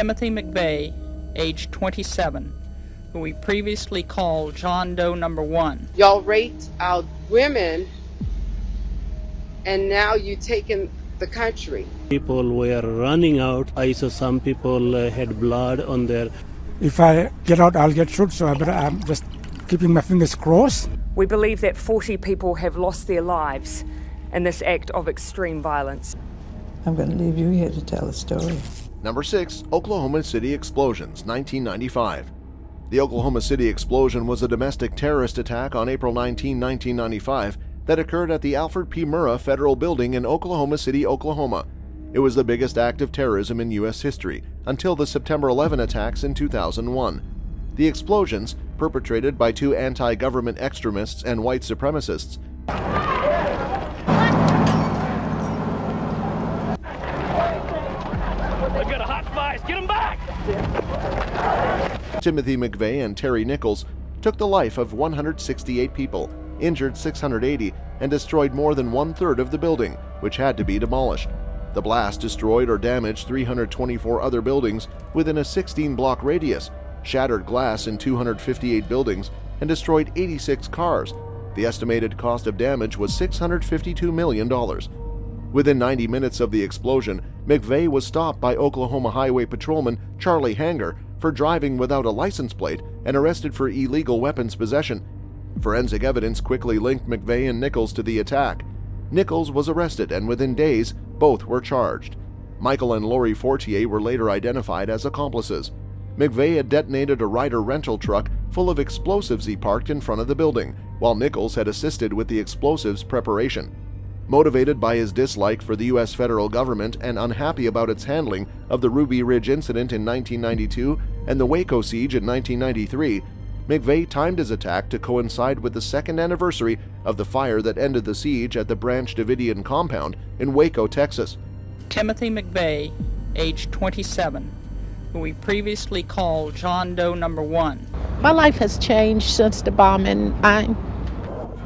Timothy McVeigh, age 27, who we previously called John Doe number 1. Y'all raped our women, and now you taking the country. People were running out. I saw some people had blood on their... If I get out, I'll get shot, so I'm just keeping my fingers crossed. We believe that 40 people have lost their lives in this act of extreme violence. I'm going to leave you here to tell the story. Number 6, Oklahoma City explosions, 1995. The Oklahoma City explosion was a domestic terrorist attack on April 19, 1995 that occurred at the Alfred P. Murrah Federal Building in Oklahoma City, Oklahoma. It was the biggest act of terrorism in U.S. history until the September 11 attacks in 2001. The explosions, perpetrated by 2 anti-government extremists and white supremacists, They've got a hot spice. Get them back! Timothy McVeigh and Terry Nichols, took the life of 168 people, injured 680, and destroyed more than 1/3 of the building, which had to be demolished. The blast destroyed or damaged 324 other buildings within a 16-block radius, shattered glass in 258 buildings, and destroyed 86 cars. The estimated cost of damage was $652 million. Within 90 minutes of the explosion, McVeigh was stopped by Oklahoma Highway Patrolman Charlie Hanger for driving without a license plate and arrested for illegal weapons possession. Forensic evidence quickly linked McVeigh and Nichols to the attack. Nichols was arrested, and within days, both were charged. Michael and Lori Fortier were later identified as accomplices. McVeigh had detonated a Ryder rental truck full of explosives he parked in front of the building, while Nichols had assisted with the explosives preparation. Motivated by his dislike for the U.S. federal government and unhappy about its handling of the Ruby Ridge incident in 1992 and the Waco siege in 1993, McVeigh timed his attack to coincide with the second anniversary of the fire that ended the siege at the Branch Davidian compound in Waco, Texas. Timothy McVeigh, age 27, who we previously called John Doe number 1. My life has changed since the bombing.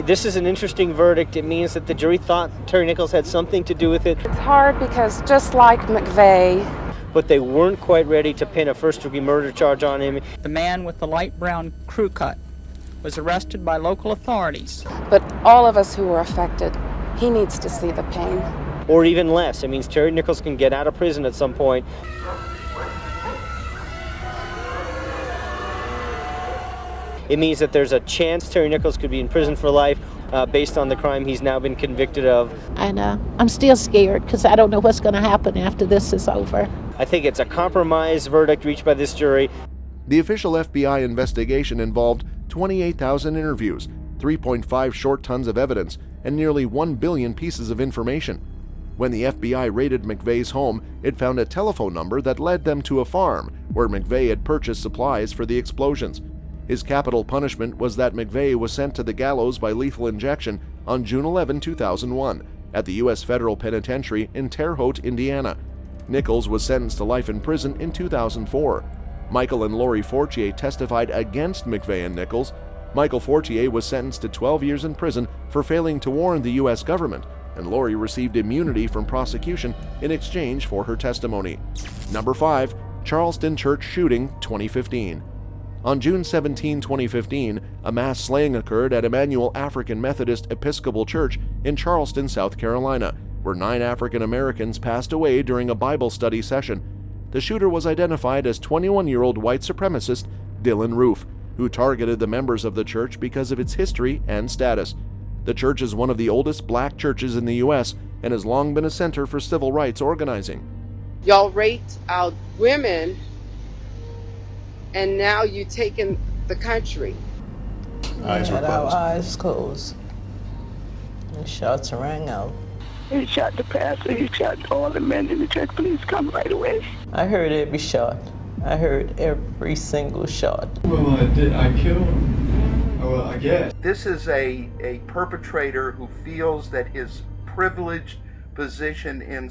This is an interesting verdict. It means that the jury thought Terry Nichols had something to do with it. It's hard because just like McVeigh, but they weren't quite ready to pin a first-degree murder charge on him. The man with the light brown crew cut was arrested by local authorities. but all of us who were affected, he needs to see the pain. Or even less. It means Terry Nichols can get out of prison at some point. It means that there's a chance Terry Nichols could be in prison for life based on the crime he's now been convicted of. And I'm still scared because I don't know what's going to happen after this is over. I think it's a compromise verdict reached by this jury. The official FBI investigation involved 28,000 interviews, 3.5 short tons of evidence, and nearly 1 billion pieces of information. When the FBI raided McVeigh's home, it found a telephone number that led them to a farm where McVeigh had purchased supplies for the explosions. His capital punishment was that McVeigh was sent to the gallows by lethal injection on June 11, 2001, at the U.S. Federal Penitentiary in Terre Haute, Indiana. Nichols was sentenced to life in prison in 2004. Michael and Lori Fortier testified against McVeigh and Nichols. Michael Fortier was sentenced to 12 years in prison for failing to warn the U.S. government, and Lori received immunity from prosecution in exchange for her testimony. Number 5. Charleston Church Shooting, 2015. On June 17, 2015, a mass slaying occurred at Emmanuel African Methodist Episcopal Church in Charleston, South Carolina, where 9 African Americans passed away during a Bible study session. The shooter was identified as 21-year-old white supremacist Dylan Roof, who targeted the members of the church because of its history and status. The church is one of the oldest black churches in the U.S. and has long been a center for civil rights organizing. Y'all raped our women, and now you taking the country. Eyes were closed. Our eyes closed. And shots rang out. He shot the pastor, he shot all the men in the church. Please come right away. I heard every shot. I heard every single shot. Well, I killed him. Well, I guess. This is a perpetrator who feels that his privileged position in...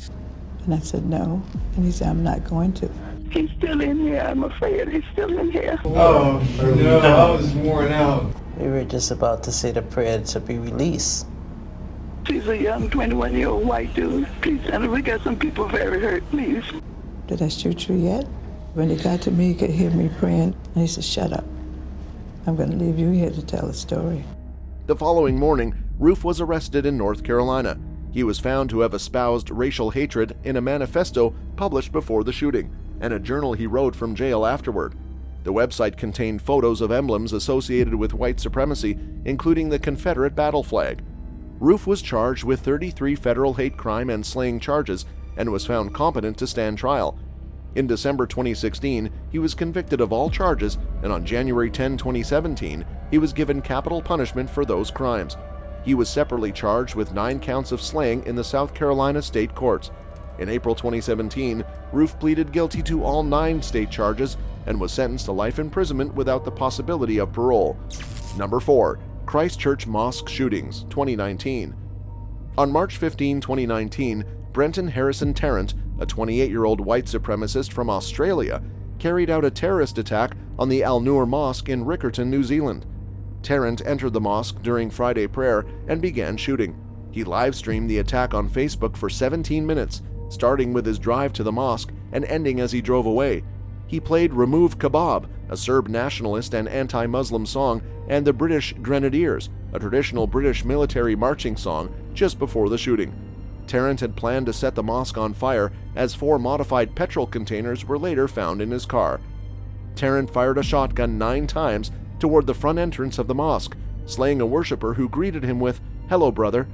And I said no, and he said I'm not going to. He's still in here, I'm afraid he's still in here. Oh, no, I was worn out. We were just about to say the prayer to be released. He's a young 21-year-old white dude. Please, and we got some people very hurt, please. Did I shoot you yet? When he got to me, he could hear me praying, and he said, "Shut up. I'm going to leave you here to tell the story." The following morning, Roof was arrested in North Carolina. He was found to have espoused racial hatred in a manifesto published before the shooting, and a journal he wrote from jail afterward. The website contained photos of emblems associated with white supremacy, including the Confederate battle flag. Roof was charged with 33 federal hate crime and slaying charges and was found competent to stand trial. In December 2016, he was convicted of all charges, and on January 10, 2017, he was given capital punishment for those crimes. He was separately charged with 9 counts of slaying in the South Carolina state courts. In April 2017, Roof pleaded guilty to all 9 state charges and was sentenced to life imprisonment without the possibility of parole. Number 4. Christchurch Mosque Shootings, 2019. On March 15, 2019, Brenton Harrison Tarrant, a 28-year-old white supremacist from Australia, carried out a terrorist attack on the Al Noor Mosque in Riccarton, New Zealand. Tarrant entered the mosque during Friday prayer and began shooting. He live-streamed the attack on Facebook for 17 minutes, starting with his drive to the mosque and ending as he drove away. He played Remove Kebab, a Serb nationalist and anti-Muslim song, and the British Grenadiers, a traditional British military marching song, just before the shooting. Tarrant had planned to set the mosque on fire, as 4 modified petrol containers were later found in his car. Tarrant fired a shotgun 9 times toward the front entrance of the mosque, slaying a worshiper who greeted him with, "Hello, brother."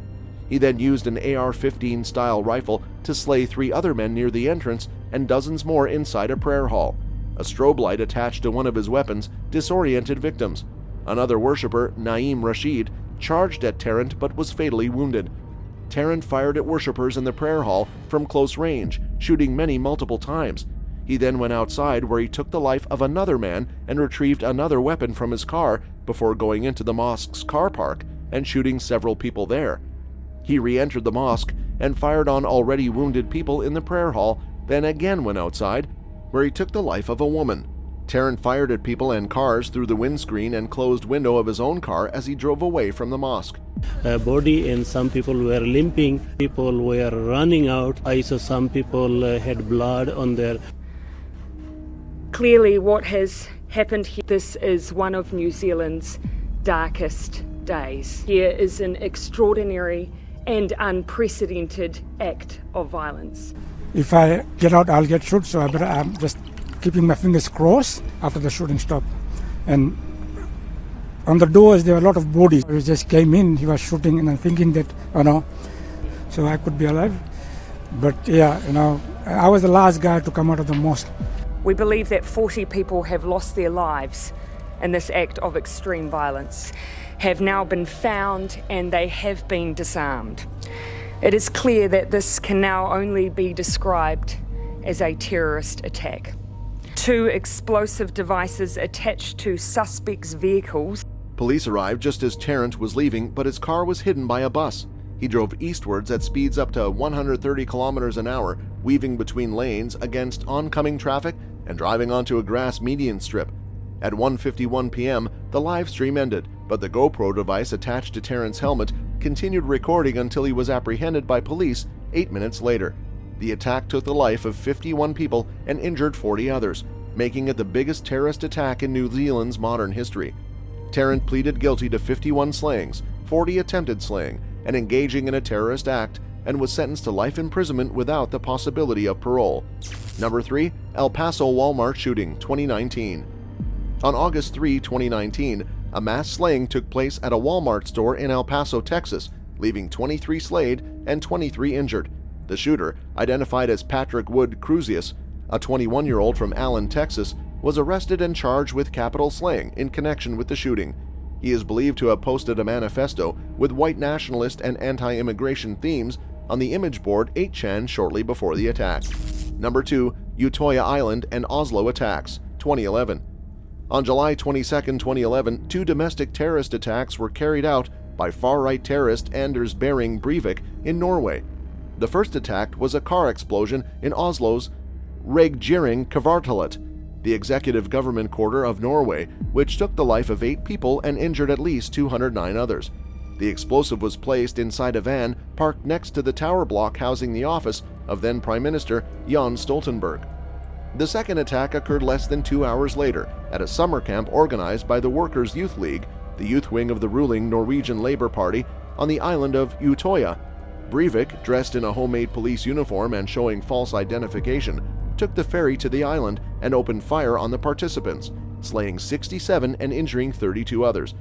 He then used an AR-15 style rifle to slay 3 other men near the entrance and dozens more inside a prayer hall. A strobe light attached to one of his weapons disoriented victims. Another worshiper, Naeem Rashid, charged at Tarrant but was fatally wounded. Tarrant fired at worshippers in the prayer hall from close range, shooting many multiple times. He then went outside, where he took the life of another man and retrieved another weapon from his car before going into the mosque's car park and shooting several people there. He re-entered the mosque and fired on already wounded people in the prayer hall, then again went outside, where he took the life of a woman. Tarrant fired at people and cars through the windscreen and closed window of his own car as he drove away from the mosque. Body, and some people were limping, people were running out. I saw some people had blood on their. Clearly, what has happened here, this is one of New Zealand's darkest days. Here is an extraordinary and unprecedented act of violence. If I get out, I'll get shot, so I'm just keeping my fingers crossed after the shooting stopped. And on the doors, there were a lot of bodies. He just came in, he was shooting, and I'm thinking that, so I could be alive. But yeah, I was the last guy to come out of the mosque. We believe that 40 people have lost their lives in this act of extreme violence, have now been found, and they have been disarmed. It is clear that this can now only be described as a terrorist attack. 2 explosive devices attached to suspects' vehicles. Police arrived just as Tarrant was leaving, but his car was hidden by a bus. He drove eastwards at speeds up to 130 kilometers an hour, weaving between lanes against oncoming traffic and driving onto a grass median strip. At 1:51 p.m., the live stream ended, but the GoPro device attached to Tarrant's helmet continued recording until he was apprehended by police 8 minutes later. The attack took the life of 51 people and injured 40 others, making it the biggest terrorist attack in New Zealand's modern history. Tarrant pleaded guilty to 51 slayings, 40 attempted slaying, and engaging in a terrorist act, and was sentenced to life imprisonment without the possibility of parole. Number 3. El Paso Walmart Shooting, 2019. On August 3, 2019, a mass slaying took place at a Walmart store in El Paso, Texas, leaving 23 slayed and 23 injured. The shooter, identified as Patrick Wood Cruzius, a 21-year-old from Allen, Texas, was arrested and charged with capital slaying in connection with the shooting. He is believed to have posted a manifesto with white nationalist and anti-immigration themes on the image board 8chan shortly before the attack. Number 2. Utoya Island and Oslo Attacks, 2011. On July 22, 2011, 2 domestic terrorist attacks were carried out by far-right terrorist Anders Behring Breivik in Norway. The first attack was a car explosion in Oslo's Regjering Kvartalet, the executive government quarter of Norway, which took the life of 8 people and injured at least 209 others. The explosive was placed inside a van parked next to the tower block housing the office of then Prime Minister Jens Stoltenberg. The second attack occurred less than 2 hours later at a summer camp organized by the Workers' Youth League, the youth wing of the ruling Norwegian Labour Party, on the island of Utøya. Breivik, dressed in a homemade police uniform and showing false identification, took the ferry to the island and opened fire on the participants, slaying 67 and injuring 32 others.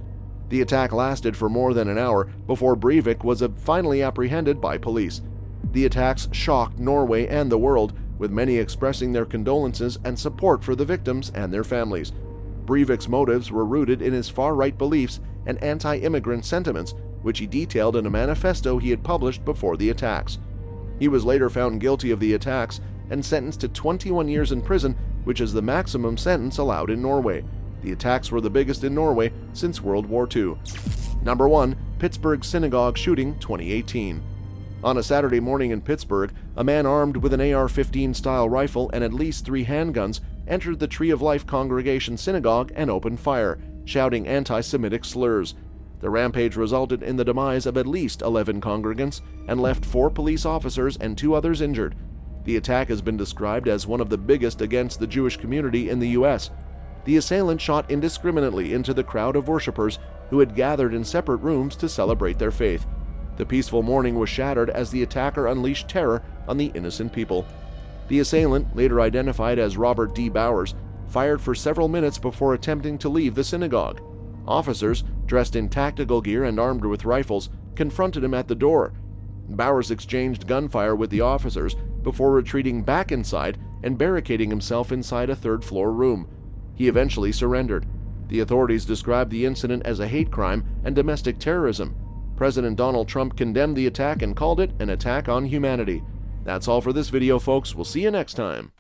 The attack lasted for more than an hour before Breivik was finally apprehended by police. The attacks shocked Norway and the world, with many expressing their condolences and support for the victims and their families. Breivik's motives were rooted in his far-right beliefs and anti-immigrant sentiments, which he detailed in a manifesto he had published before the attacks. He was later found guilty of the attacks and sentenced to 21 years in prison, which is the maximum sentence allowed in Norway. The attacks were the biggest in Norway since World War II. Number 1. Pittsburgh Synagogue Shooting 2018. On a Saturday morning in Pittsburgh, a man armed with an AR-15 style rifle and at least 3 handguns entered the Tree of Life Congregation Synagogue and opened fire, shouting anti-Semitic slurs. The rampage resulted in the demise of at least 11 congregants and left 4 police officers and 2 others injured. The attack has been described as one of the biggest against the Jewish community in the U.S. The assailant shot indiscriminately into the crowd of worshippers who had gathered in separate rooms to celebrate their faith. The peaceful morning was shattered as the attacker unleashed terror on the innocent people. The assailant, later identified as Robert D. Bowers, fired for several minutes before attempting to leave the synagogue. Officers, dressed in tactical gear and armed with rifles, confronted him at the door. Bowers exchanged gunfire with the officers before retreating back inside and barricading himself inside a third-floor room. He eventually surrendered. The authorities described the incident as a hate crime and domestic terrorism. President Donald Trump condemned the attack and called it an attack on humanity. That's all for this video, folks. We'll see you next time.